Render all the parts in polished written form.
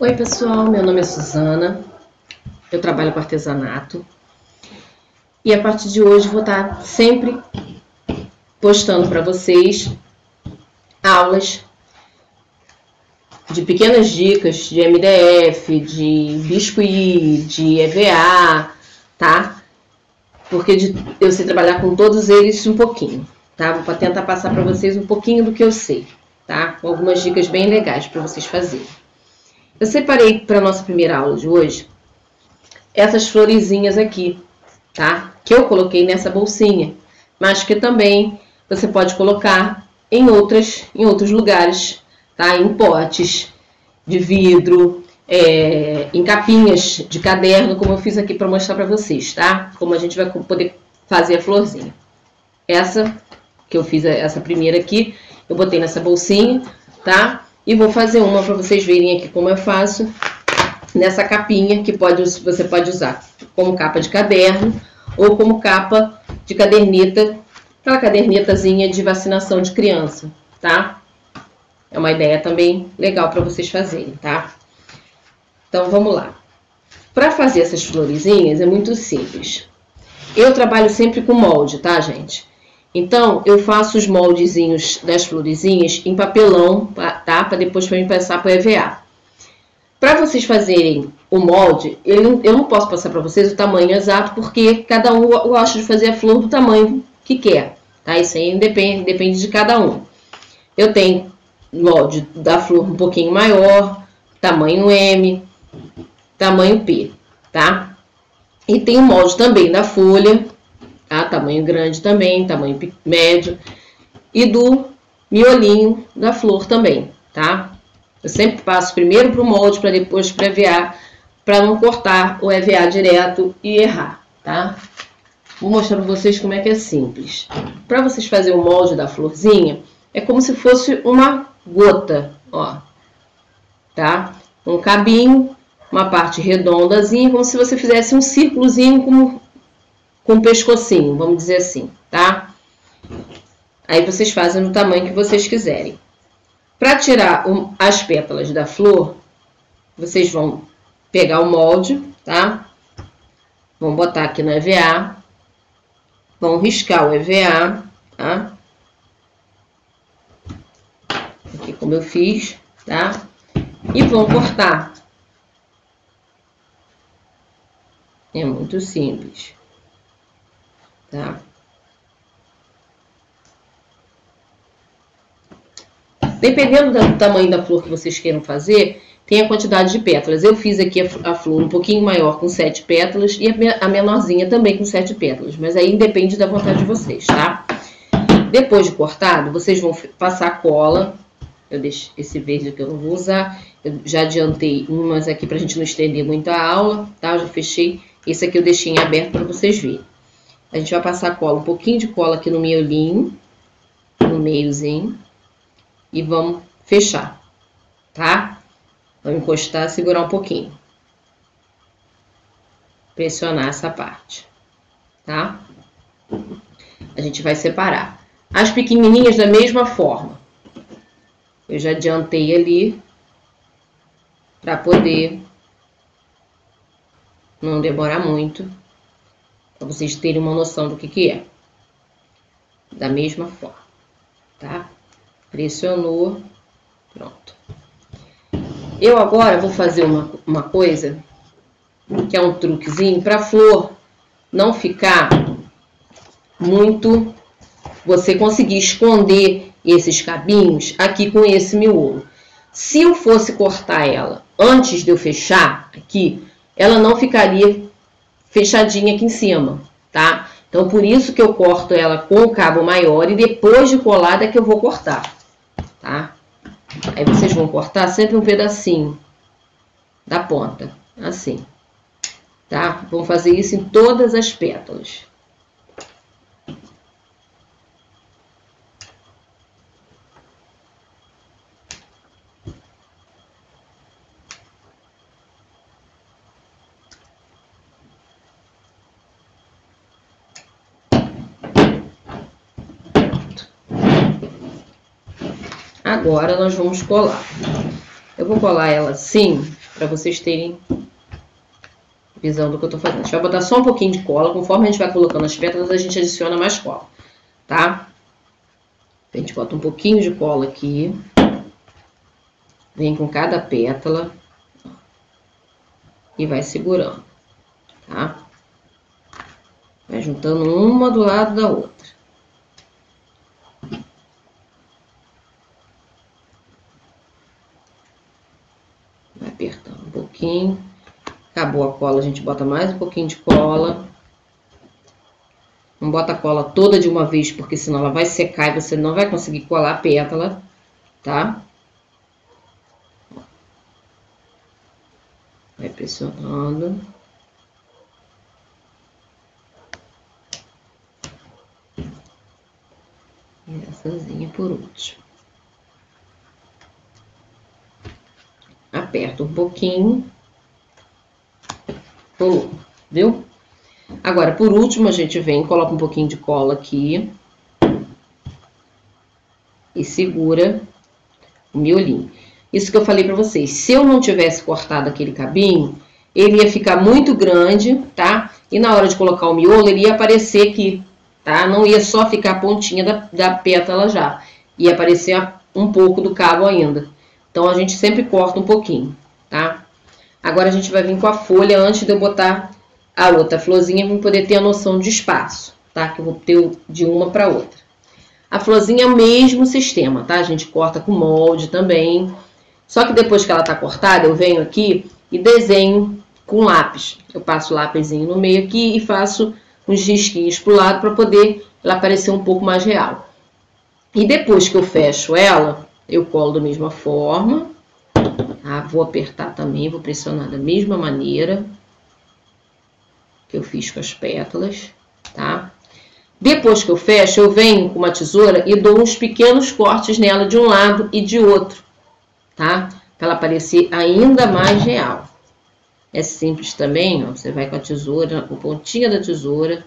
Oi pessoal, meu nome é Suzana, eu trabalho com artesanato e a partir de hoje vou estar sempre postando para vocês aulas de pequenas dicas de MDF, de biscuit, de EVA, tá? Porque eu sei trabalhar com todos eles um pouquinho, tá? Vou tentar passar para vocês um pouquinho do que eu sei, tá? Com algumas dicas bem legais para vocês fazerem. Eu separei para a nossa primeira aula de hoje essas florezinhas aqui, tá? Que eu coloquei nessa bolsinha, mas que também você pode colocar em outros lugares, tá? Em potes de vidro, em capinhas de caderno, como eu fiz aqui para mostrar para vocês, tá? Como a gente vai poder fazer a florzinha. Essa que eu fiz, essa primeira aqui, eu botei nessa bolsinha, tá? E vou fazer uma para vocês verem aqui como eu faço nessa capinha que você pode usar como capa de caderno ou como capa de caderneta, aquela cadernetazinha de vacinação de criança, tá? É uma ideia também legal para vocês fazerem, tá? Então vamos lá. Para fazer essas florezinhas é muito simples. Eu trabalho sempre com molde, tá, gente? Então, eu faço os moldezinhos das florezinhas em papelão, tá? Para depois passar para o EVA. Para vocês fazerem o molde, eu não posso passar para vocês o tamanho exato, porque cada um gosta de fazer a flor do tamanho que quer, tá? Isso aí depende de cada um. Eu tenho molde da flor um pouquinho maior, tamanho M, tamanho P, tá? E tem o molde também da folha, tá? Tamanho grande também, tamanho médio, e do miolinho da flor também, tá? Eu sempre passo primeiro para o molde, para depois para EVA, para não cortar o EVA direto e errar, tá? Vou mostrar para vocês como é que é simples. Para vocês fazerem o molde da florzinha, é como se fosse uma gota, ó, tá? Um cabinho, uma parte redondazinha, como se você fizesse um círculozinho com um pescocinho, vamos dizer assim, tá? Aí vocês fazem no tamanho que vocês quiserem. Para tirar as pétalas da flor, vocês vão pegar o molde, tá? Vão botar aqui no EVA, vão riscar o EVA, tá? Aqui como eu fiz, tá? E vão cortar. É muito simples, tá? Dependendo do tamanho da flor que vocês queiram fazer, tem a quantidade de pétalas. Eu fiz aqui a flor um pouquinho maior com 7 pétalas e a menorzinha também com 7 pétalas. Mas aí depende da vontade de vocês, tá? Depois de cortado, vocês vão passar cola. Eu deixo esse verde que eu não vou usar. Eu já adiantei umas aqui pra gente não estender muito a aula, tá? Eu já fechei. Esse aqui eu deixei em aberto para vocês verem. A gente vai passar cola, um pouquinho de cola aqui no miolinho, no meiozinho. E vamos fechar, tá? Vamos encostar, segurar um pouquinho. Pressionar essa parte, tá? A gente vai separar. As pequenininhas da mesma forma. Eu já adiantei ali para poder não demorar muito, para vocês terem uma noção do que é. Da mesma forma, tá? Pressionou, pronto. Eu agora vou fazer uma coisa, que é um truquezinho, para a flor não ficar muito, você conseguir esconder esses cabinhos aqui com esse miolo. Se eu fosse cortar ela antes de eu fechar aqui, ela não ficaria fechadinha aqui em cima, tá? Então, por isso que eu corto ela com o cabo maior e depois de colada é que eu vou cortar. Tá? Aí vocês vão cortar sempre um pedacinho da ponta, assim, tá? Vão fazer isso em todas as pétalas. Agora nós vamos colar. Eu vou colar ela assim, para vocês terem visão do que eu tô fazendo. A gente vai botar só um pouquinho de cola, conforme a gente vai colocando as pétalas, a gente adiciona mais cola, tá? A gente bota um pouquinho de cola aqui, vem com cada pétala e vai segurando, tá? Vai juntando uma do lado da outra. Vai apertando um pouquinho. Acabou a cola, a gente bota mais um pouquinho de cola. Não bota a cola toda de uma vez, porque senão ela vai secar e você não vai conseguir colar a pétala, tá? Vai pressionando. Eessazinha por último. Aperta um pouquinho. Pulou, viu? Agora, por último, a gente vem, coloca um pouquinho de cola aqui. E segura o miolinho. Isso que eu falei pra vocês. Se eu não tivesse cortado aquele cabinho, ele ia ficar muito grande, tá? E na hora de colocar o miolo, ele ia aparecer aqui, tá? Não ia só ficar a pontinha da pétala já. Ia aparecer um pouco do cabo ainda. Então, a gente sempre corta um pouquinho, tá? Agora, a gente vai vir com a folha antes de eu botar a outra florzinha, para poder ter a noção de espaço, tá? Que eu vou ter de uma para outra. A florzinha é o mesmo sistema, tá? A gente corta com molde também. Só que depois que ela tá cortada, eu venho aqui e desenho com lápis. Eu passo o lápisinho no meio aqui e faço uns risquinhos pro lado para poder ela parecer um pouco mais real. E depois que eu fecho ela, eu colo da mesma forma. Tá? Vou apertar também, vou pressionar da mesma maneira que eu fiz com as pétalas, tá? Depois que eu fecho, eu venho com uma tesoura e dou uns pequenos cortes nela de um lado e de outro, tá? Para ela parecer ainda mais real. É simples também, ó. Você vai com a tesoura, com a pontinha da tesoura,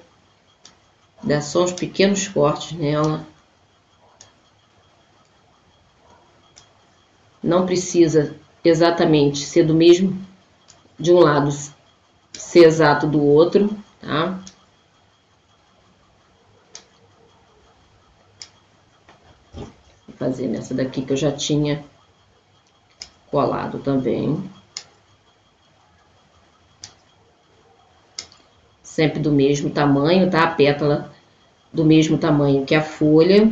dá só uns pequenos cortes nela. Não precisa exatamente ser do mesmo, de um lado ser exato do outro, tá? Vou fazer nessa daqui que eu já tinha colado também. Sempre do mesmo tamanho, tá? A pétala do mesmo tamanho que a folha.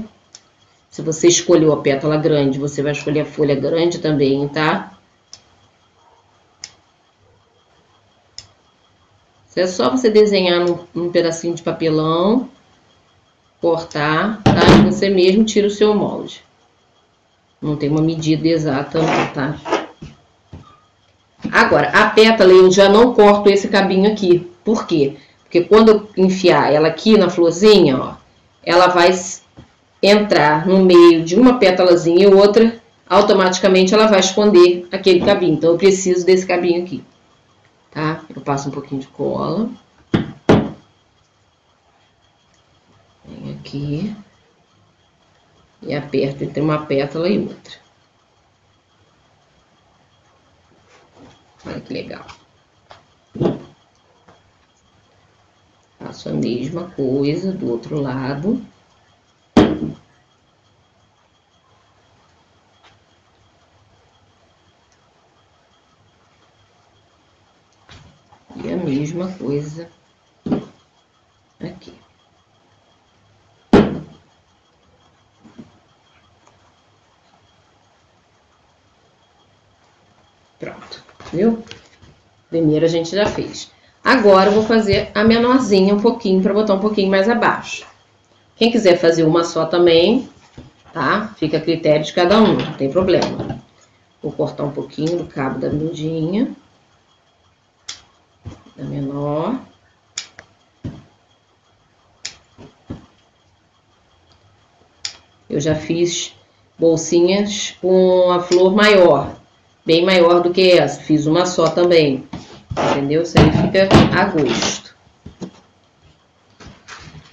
Se você escolheu a pétala grande, você vai escolher a folha grande também, tá? É só você desenhar num pedacinho de papelão, cortar, tá? E você mesmo tira o seu molde. Não tem uma medida exata, não, tá? Agora, a pétala eu já não corto esse cabinho aqui. Por quê? Porque quando eu enfiar ela aqui na florzinha, ó, ela vai entrar no meio de uma pétalazinha e outra, automaticamente ela vai esconder aquele cabinho. Então, eu preciso desse cabinho aqui, tá? Eu passo um pouquinho de cola. Venho aqui e aperto entre uma pétala e outra. Olha que legal. Faço a mesma coisa do outro lado. E a mesma coisa aqui. Pronto, viu? Primeiro a gente já fez. Agora eu vou fazer a menorzinha um pouquinho, para botar um pouquinho mais abaixo. Quem quiser fazer uma só também, tá? Fica a critério de cada um, não tem problema. Vou cortar um pouquinho do cabo da bundinha. Da menor. Eu já fiz bolsinhas com a flor maior, bem maior do que essa. Fiz uma só também, entendeu? Isso aí fica a gosto.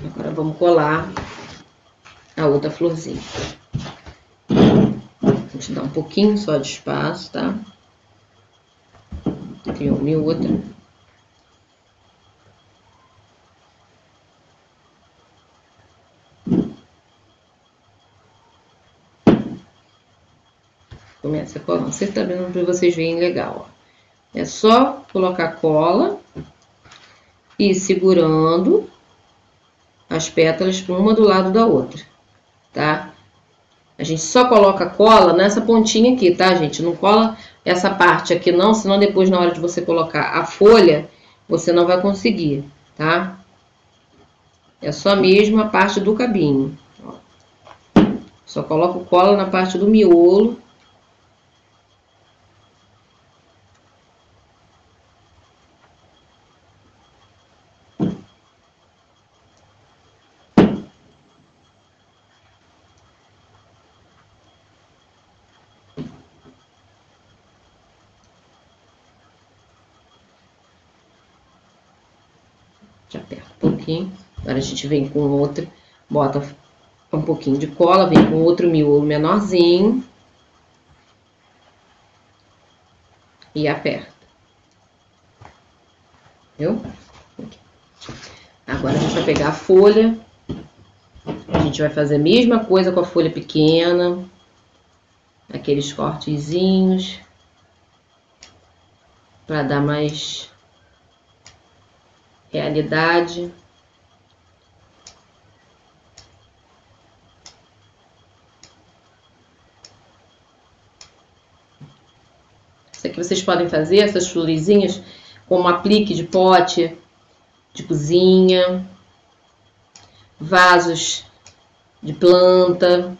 Agora vamos colar a outra florzinha. Vou te dar um pouquinho só de espaço, tá? entre uma e outra. Começa a colar. Não sei se tá vendo para vocês verem legal. Ó. É só colocar cola e ir segurando as pétalas uma do lado da outra, tá? A gente só coloca cola nessa pontinha aqui, tá, gente? Não cola essa parte aqui não, senão depois na hora de você colocar a folha, você não vai conseguir, tá? É só mesmo a parte do cabinho. Ó. Só coloco cola na parte do miolo. Já aperta um pouquinho. Agora a gente vem com outra, bota um pouquinho de cola, vem com outro miolo menorzinho. E aperta. Viu? Agora a gente vai pegar a folha. A gente vai fazer a mesma coisa com a folha pequena. Aqueles cortezinhos. Para dar mais realidade. Isso aqui vocês podem fazer, essas florezinhas, como aplique de pote, de cozinha, vasos de planta.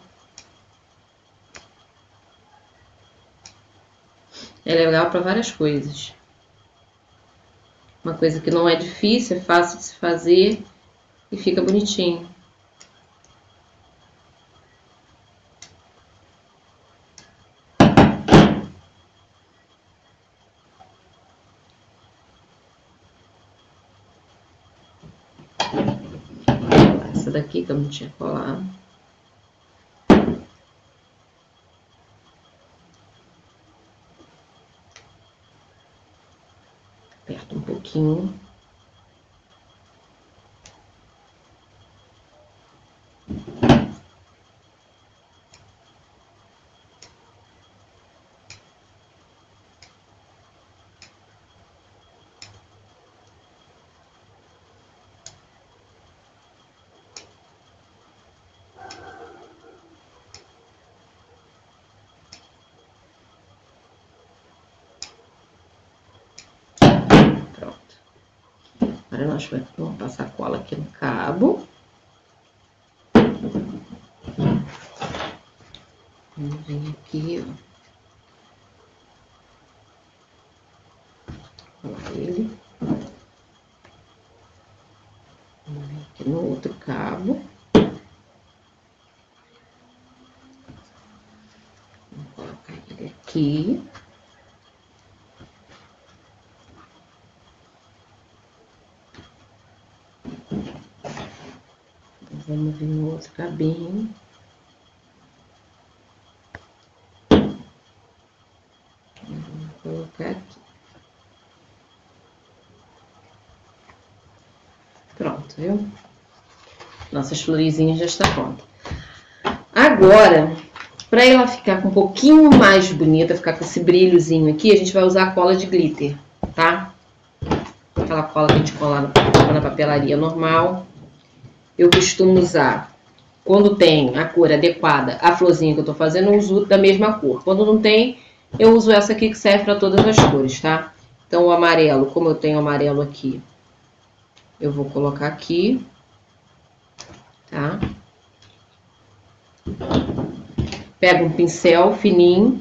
É legal para várias coisas. Uma coisa que não é difícil, é fácil de se fazer e fica bonitinho. Essa daqui que eu não tinha colado. Aperta um pouquinho. Agora nós vamos passar cola aqui no cabo. Vamos vir aqui, ó. Colar ele. Vamos vir aqui no outro cabo. Vamos colocar ele aqui. Vamos vir no outro cabinho. Vamos colocar aqui. Pronto, viu? Nossas florezinhas já está pronta. Agora, para ela ficar um pouquinho mais bonita, ficar com esse brilhozinho aqui, a gente vai usar a cola de glitter, tá? Aquela cola que a gente cola na papelaria normal. Eu costumo usar, quando tem a cor adequada, a florzinha que eu tô fazendo, eu uso da mesma cor. Quando não tem, eu uso essa aqui que serve para todas as cores, tá? Então, o amarelo, como eu tenho amarelo aqui, eu vou colocar aqui, tá? Pego um pincel fininho.